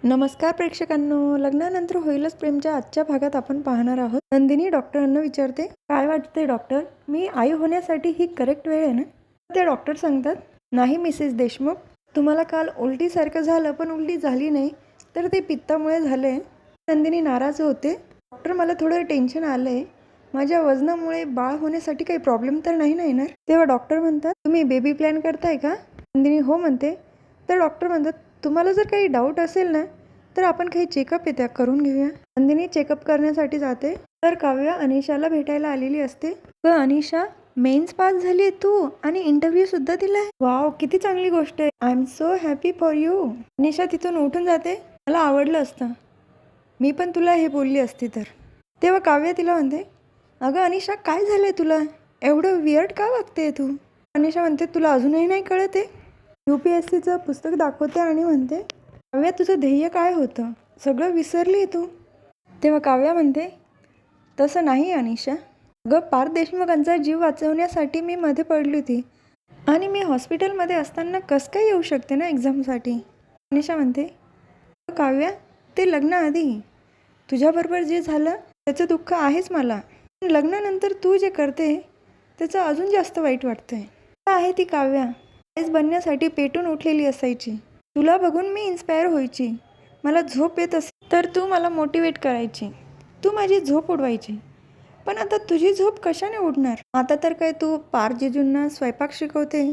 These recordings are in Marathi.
नमस्कार प्रेक्षकांनो, लग्नानंतर होईलच प्रेमच्या आजच्या भागात आपण पाहणार आहोत. नंदिनी डॉक्टरांना विचारते, काय वाटते डॉक्टर, मी आई होण्यासाठी ही करेक्ट वेळ आहे ना? ते डॉक्टर सांगतात, नाही मिसेस देशमुख, तुम्हाला काल उलटीसारखं झालं पण उलटी झाली नाही, तर ते पित्तामुळे झाले. नंदिनी नाराज होते. डॉक्टर, मला थोडं टेन्शन आलंय, माझ्या वजनामुळे बाळ होण्यासाठी काही प्रॉब्लेम तर नाही ना येणार? तेव्हा डॉक्टर म्हणतात, तुम्ही बेबी प्लॅन करताय का? नंदिनी हो म्हणते. तर डॉक्टर म्हणतात, तुम्हाला जर काही डाऊट असेल ना तर आपण काही चेकअप येत्या करून घेऊया. नंदिनी चेकअप करण्यासाठी जाते. तर काव्य अनिशाला भेटायला आलेली असते. अनिशा, मेन्स पास झाली तू आणि इंटरव्ह्यू सुद्धा दिलाय. वाव, किती चांगली गोष्ट आहे. I am so happy for you. Anisha तिथून उठून जाते. मला आवडलं असतं, मी पण तुला हे बोलली असती तर. तेव्हा काव्य तिला म्हणते, अगं अनिशा, काय झालंय तुला, एवढं वियर्ड का वागते तू? अनिशा म्हणते, तुला अजूनही नाही कळत आहे? UPSCचं पुस्तक दाखवते आणि म्हणते, काव्या, तुझं ध्येय काय होतं, सगळं विसरली तू. तेव्हा काव्या म्हणते, तसं नाही अनिशा, अगं पार्थ देशमुखांचा जीव वाचवण्यासाठी मी मध्ये पडली होती आणि मी हॉस्पिटलमध्ये असताना कसं काय येऊ शकते ना एक्झामसाठी. अनिशा म्हणते, काव्या, ते लग्नाआधी तुझ्याबरोबर जे झालं त्याचं दुःख आहेच मला, पण लग्नानंतर तू जे करते त्याचं अजून जास्त वाईट वाटतंय. आहे ती काव्या आईस बनण्यासाठी पेटून उठलेली असायची. तुला बघून मी इन्स्पायर व्हायची. मला झोप येत असेल तर तू मला मोटिवेट करायची, तू माझी झोप उडवायची. पण आता तुझी झोप कशाने उडणार? आता तर काय तू पार्थ जिजूंना स्वयंपाक शिकवते,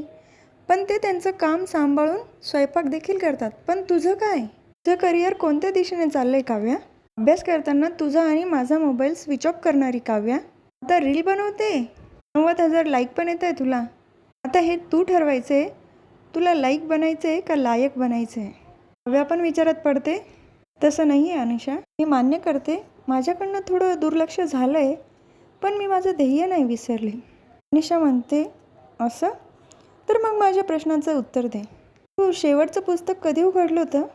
पण ते त्यांचं काम सांभाळून स्वयंपाक देखील करतात. पण तुझं काय? तुझं करिअर कोणत्या दिशेने चाललंय काव्या? अभ्यास करताना तुझा आणि माझा मोबाईल स्विच ऑफ करणारी काव्या आता रील बनवते, 90,000 लाईक पण येत आहे तुला. आता हे तू ठरवायचं आहे, तुला लाईक बनायचं आहे का लायक बनायचं आहे? काव्या पण विचारात पडते. तसं नाही आहे अनिशा, मी मान्य करते, माझ्याकडनं थोडं दुर्लक्ष झालं आहे, पण मी माझं ध्येय नाही विसरले. अनिशा म्हणते, असं? तर मग माझ्या प्रश्नाचं उत्तर दे. तू शेवटचं पुस्तक कधी उघडलं होतं?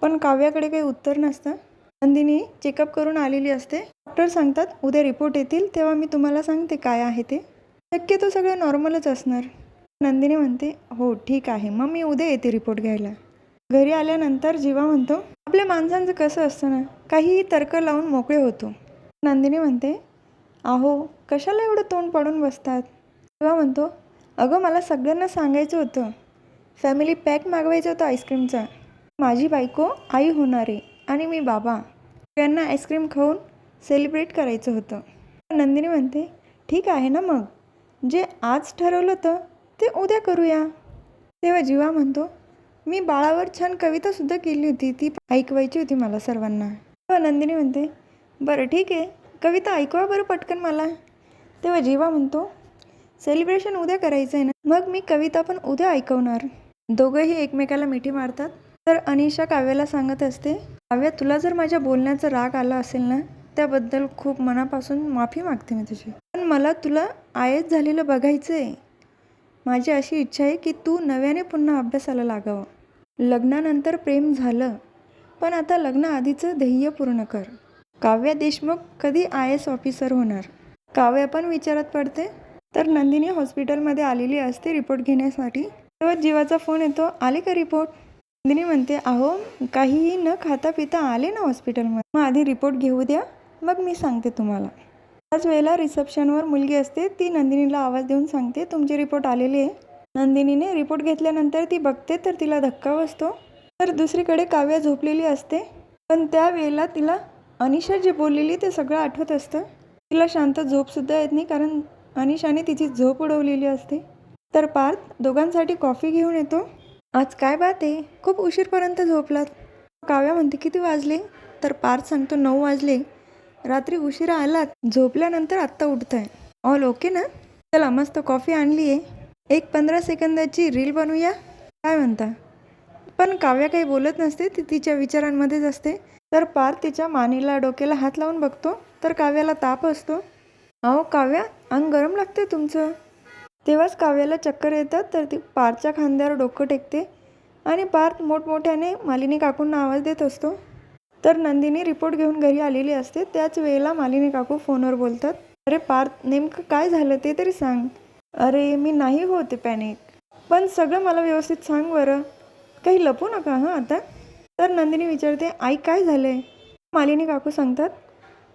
पण काव्याकडे काही उत्तर नसतं. नंदिनी चेकअप करून आलेली असते. डॉक्टर सांगतात, उद्या रिपोर्ट येतील तेव्हा मी तुम्हाला सांगते काय आहे ते. शक्यतो सगळं नॉर्मलच असणार. नंदिनी म्हणते, हो ठीक आहे, मग मी उद्या येते रिपोर्ट घ्यायला. घरी आल्यानंतर जीवा म्हणतो, आपल्या माणसांचं कसं असतं ना, काहीही तर्क लावून मोकळे होतो. नंदिनी म्हणते, अहो कशाला एवढं तोंड पाडून बसतात? जीवा म्हणतो, अगं मला सगळ्यांना सांगायचं होतं, फॅमिली पॅक मागवायचा होता आईस्क्रीमचा. माझी बायको आई होणार आहे आणि मी बाबा, सगळ्यांना आईस्क्रीम खाऊन सेलिब्रेट करायचं होतं. नंदिनी म्हणते, ठीक आहे ना, मग जे आज ठरवलं होतं ते उद्या करूया. तेव्हा जीवा म्हणतो, मी बाळावर छान कवितासुद्धा केली होती, ती ऐकवायची होती मला सर्वांना. तेव्हा नंदिनी म्हणते, बरं ठीक आहे, कविता ऐकवा बरं पटकन मला. तेव्हा जीवा म्हणतो, सेलिब्रेशन उद्या करायचं आहे ना, मग मी कविता पण उद्या ऐकवणार. दोघंही एकमेकाला मिठी मारतात. तर अनिशा काव्याला सांगत असते, काव्या, तुला जर माझ्या बोलण्याचा राग आला असेल ना, त्याबद्दल खूप मनापासून माफी मागते मी तुझी. पण मला तुला आयस झालेलं बघायचं आहे. माझी अशी इच्छा आहे की तू नव्याने पुन्हा अभ्यासाला लागावं. लग्नानंतर प्रेम झालं, पण आता लग्नाआधीचं ध्येय पूर्ण कर. काव्या देशमुख कधी IAS ऑफिसर होणार? काव्या पण विचारात पडते. तर नंदिनी हॉस्पिटलमध्ये आलेली असते रिपोर्ट घेण्यासाठी. तेव्हा जीवाचा फोन येतो, आले का रिपोर्ट? नंदिनी म्हणते, अहो काहीही न खाता पिता आले ना हॉस्पिटलमध्ये, मग आधी रिपोर्ट घेऊ द्या, मग मी सांगते तुम्हाला. त्याच वेळेला रिसेप्शनवर मुलगी असते. ती नंदिनीला आवाज देऊन सांगते, तुमचे रिपोर्ट आलेले आहे. नंदिनीने रिपोर्ट घेतल्यानंतर ती बघते तर तिला धक्का बसतो. तर दुसरीकडे काव्या झोपलेली असते. पण त्यावेळेला तिला अनिशा जे बोललेली ते सगळं आठवत असतं. तिला शांत झोपसुद्धा येत नाही, कारण अनिशाने तिची झोप उडवलेली असते. तर पार्थ दोघांसाठी कॉफी घेऊन येतो. आज काय बात आहे, खूप उशीरपर्यंत झोपलात? काव्या म्हणते, किती वाजले? तर पार्थ सांगतो, 9 वाजले. रात्री उशिरा आलात, झोपल्यानंतर आत्ता उठताय, ऑल ओके ना? चला, मस्त कॉफी आणली आहे, एक 15 सेकंदाची रील बनवूया, काय म्हणता? पण काव्या काही बोलत नसते, ती तिच्या विचारांमध्येच असते. तर पार्थ तिच्या मानेला डोक्याला हात लावून बघतो. तर काव्याला ताप असतो. अहो काव्या, अंग गरम लागते तुमचं. तेव्हाच काव्याला चक्कर येतात. तर ती पार्थच्या खांद्यावर डोकं टेकते आणि पार्थ मोठमोठ्याने मालिनी काकूंना आवाज देत असतो. तर नंदिनी रिपोर्ट घेऊन घरी आलेली असते. त्याच वेळेला मालिनी काकू फोनवर बोलतात, अरे पार्थ, नेमकं काय झालं ते तरी सांग. अरे मी नाही होते पॅनिक, पण सगळं मला व्यवस्थित सांग बरं, काही लपू नका हां आता. तर नंदिनी विचारते, आई काय झालंय? मालिनी काकू सांगतात,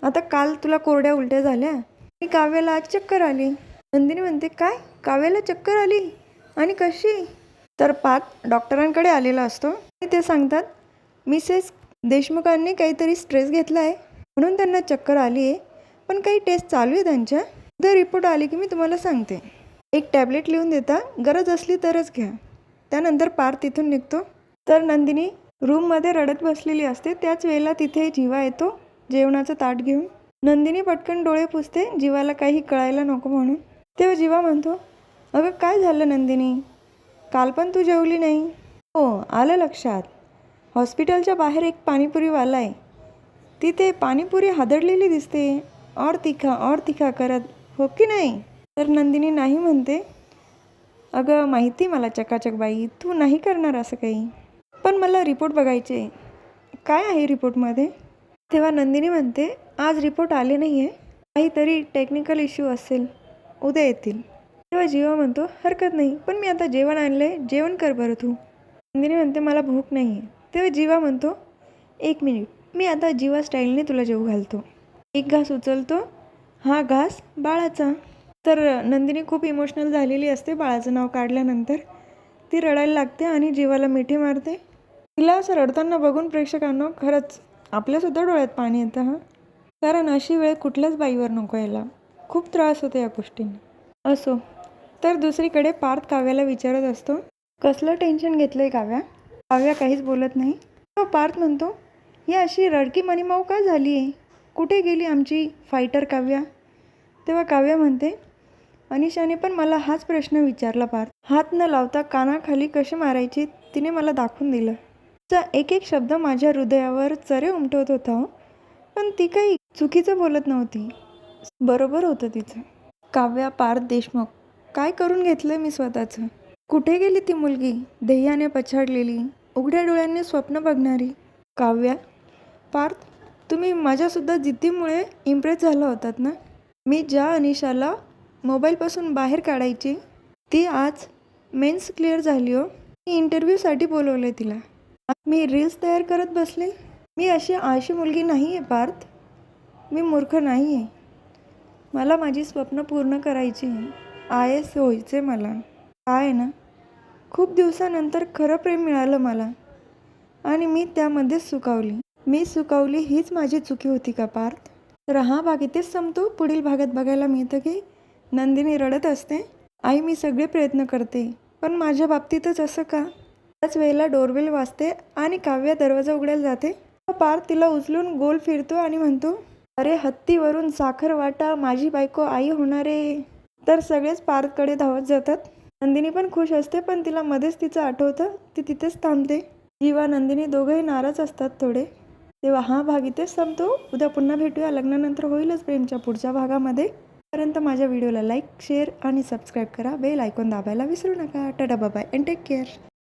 आता काल तुला कोरड्या उलट्या झाल्या आणि काव्याला आज चक्कर आली. नंदिनी म्हणते, काय काव्याला चक्कर आली आणि कशी? तर पार्थ डॉक्टरांकडे आलेला असतो आणि ते सांगतात, मिसेस देशमुखांनी काहीतरी स्ट्रेस घेतला आहे म्हणून त्यांना चक्कर आली आहे, पण काही टेस्ट चालू आहे त्यांच्या. उद्या रिपोर्ट आली की मी तुम्हाला सांगते. एक टॅबलेट लिहून देता, गरज असली तरच घ्या. त्यानंतर पार्थ तिथून निघतो. तर नंदिनी रूममध्ये रडत बसलेली असते. त्याच वेळेला तिथे जीवा येतो जेवणाचं ताट घेऊन. नंदिनी पटकन डोळे पुसते, जीवाला काही कळायला नको म्हणून. तेव्हा जीवा म्हणतो, अगं काय झालं नंदिनी, काल पण तू जेवली नाही. हो आलं लक्षात, हॉस्पिटलच्या बाहेर एक पाणीपुरीवाला आहे, तिथे पाणीपुरी हादरलेली दिसते, और तिखा करत, हो की नाही? तर नंदिनी नाही म्हणते, अगं माहिती मला चकाचक बाई, तू नाही करणार असं काही, पण मला रिपोर्ट बघायचे. काय आहे रिपोर्टमध्ये? तेव्हा नंदिनी म्हणते, आज रिपोर्ट आले नाही आहे, काहीतरी टेक्निकल इश्यू असेल, उद्या येतील. तेव्हा जीवा म्हणतो, हरकत नाही, पण मी आता जेवण आणलंय, जेवण कर बरं तू. नंदिनी म्हणते, मला भूक नाही आहे. तेव्हा जीवा म्हणतो, एक मिनिट, मी आता जीवा स्टाईलने तुला जेवू घालतो. एक घास उचलतो, हा घास बाळाचा. तर नंदिनी खूप इमोशनल झालेली असते बाळाचं नाव काढल्यानंतर. ती रडायला लागते आणि जीवाला मिठी मारते. तिला असं रडताना बघून प्रेक्षकांना खरंच आपल्यासुद्धा डोळ्यात पाणी येतं हां, कारण अशी वेळ कुठल्याच बाईवर नको यायला. खूप त्रास होतो या गोष्टींना. असो, तर दुसरीकडे पार्थ काव्याला विचारत असतो, कसलं टेन्शन घेतलं आहे काव्या? काव्या काहीच बोलत नाही. तेव्हा पार्थ म्हणतो, ही अशी रडकी मणिमाऊ का झाली आहे? कुठे गेली आमची फायटर काव्या? तेव्हा काव्या म्हणते, अनिशाने पण मला हाच प्रश्न विचारला पार्थ. हात न लावता कानाखाली कशी मारायची तिने मला दाखवून दिलं. तिचा एक एक शब्द माझ्या हृदयावर चरे उमटवत होता हो, पण ती काही चुकीचं बोलत नव्हती, बरोबर होतं तिचं. काव्या पार्थ देशमुख, काय करून घेतलं मी स्वतःचं? कुठे गेली ती मुलगी, ध्येयाने पछाडलेली, उघड्या डोळ्यांनी स्वप्न बघणारी? काव्या, पार्थ, तुम्ही माझ्यासुद्धा जिद्दीमुळे इम्प्रेस झाला होतात ना. मी ज्या अनिशाला मोबाईलपासून बाहेर काढायची, ती आज मेन्स क्लिअर झाली हो. मी इंटरव्ह्यूसाठी बोलवलं तिला. मी रील्स तयार करत बसले. मी अशी आळशी मुलगी नाही आहे पार्थ, मी मूर्ख नाही आहे. मला माझी स्वप्न पूर्ण करायची, IAS व्हायचे मला. काय ना, खूप दिवसानंतर खरं प्रेम मिळालं मला आणि मी त्यामध्येच सुकावली. मी सुकावली हीच माझी चुकी होती का पार्थ? तर हा भाग इथेच संपतो. पुढील भागात बघायला मिळतं की नंदिनी रडत असते, आई मी सगळे प्रयत्न करते, पण माझ्या बाबतीतच असं का? त्याच वेळेला डोरबेल वाजते आणि काव्या दरवाजा उघडायला जाते. पार्थ तिला उचलून गोल फिरतो आणि म्हणतो, अरे हत्तीवरून साखर वाटा, माझी बायको आई होणार आहे. तर सगळेच पार्थकडे धावत जातात. नंदिनी पण खुश असते, पण तिला मध्येच तिचं आठवतं. ती तिथेच थांबते. जीवा नंदिनी दोघंही नाराज असतात थोडे. तेव्हा हा भाग इथेच संपतो. उद्या पुन्हा भेटूया लग्नानंतर होईलच प्रेमच्या पुढच्या भागामध्ये. पर्यंत माझ्या व्हिडिओला लाईक, शेअर आणि सबस्क्राईब करा. बेल आयकॉन दाबायला विसरू नका. Tata bye and take care.